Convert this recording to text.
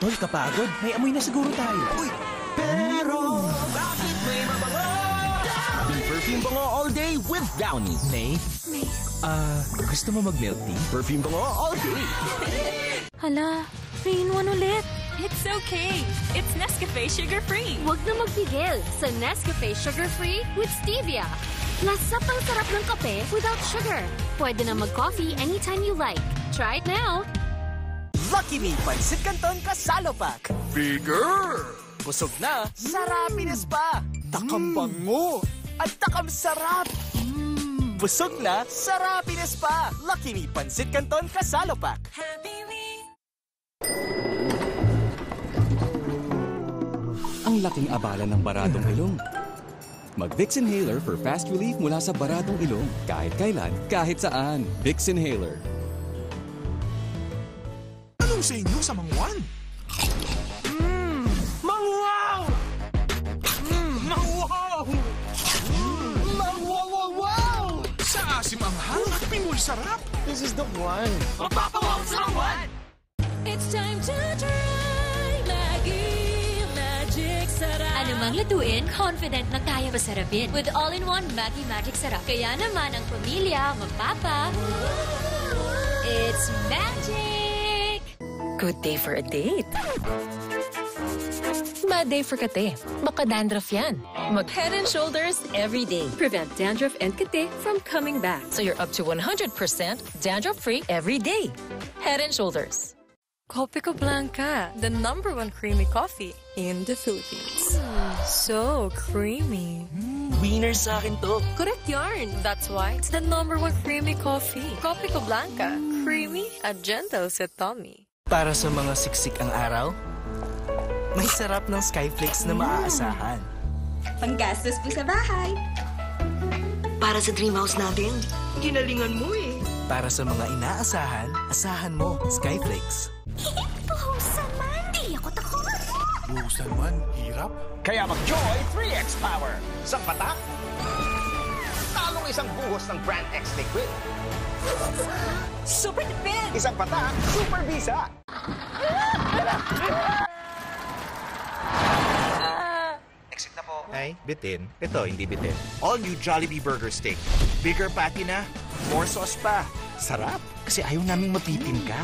Tol, kapagod. May amoy na siguro tayo. Uy! Pero bakit may mabango? Be perfume bango all day with Downy. May? Gusto mo mag-milk tea? Perfume bango all day. Hala, 3-in-1 ulit. It's okay. It's Nescafe Sugar Free. Huwag na magpigil sa Nescafe Sugar Free with Stevia. Lasapang sarap ng kape without sugar. Pwede na mag-coffee anytime you like. Try it now. Lucky Me Pansit Canton Kasalo Pack. Bigger! Busog na, sarapines pa. Takambango at takam sarap. Busog na, sarapines pa. Lucky Me Pansit Canton Kasalo Pack. Ang laking abala ng baradong ilong. Mag-Vicks Inhaler for fast relief mula sa baradong ilong. Kahit kailan, kahit saan. Vicks Inhaler. Anong sa inyo sa Mangwan? Mangwaw! Mangwaw! Mangwaw! Sa asim ang hang at Pinoy sarap. This is the one. Magpapawaw sa one! It's time to try Maggie Magic Sarap. Anumang lutuin, confident na kaya masarapin. With all-in-one Maggie Magic Sarap. Kaya naman ang pamilya, mapapa. It's magic! Good day for a date. Bad day for kate. Baka dandruff yan. Mag Head and Shoulders every day. Prevent dandruff and kate from coming back. So you're up to 100% dandruff-free every day. Head and Shoulders. Copico Blanca, the #1 creamy coffee in the Philippines. So creamy. Winner sa akin to. Correct yarn. That's why it's the #1 creamy coffee. Copico Blanca, creamy at gentle sa tummy. Para sa mga siksik ang araw, may sarap ng Skyflakes na maaasahan. Panggastos po sa bahay. Para sa dream house natin, ginalingan mo eh. Para sa mga inaasahan, asahan mo Skyflakes. Buhusan man, di ako takot. Buhusan man, hirap. Kaya mag-Joy 3X Power. Isang patak, talong isang buhos ng Brand X Liquid. Super tipid! Isang patak, Super Visa. Exit na po. Ay, bitin. Ito, hindi bitin. All new Jollibee Burger Steak. Bigger patty na, more sauce pa. Sarap, kasi ayaw naming mapitin ka.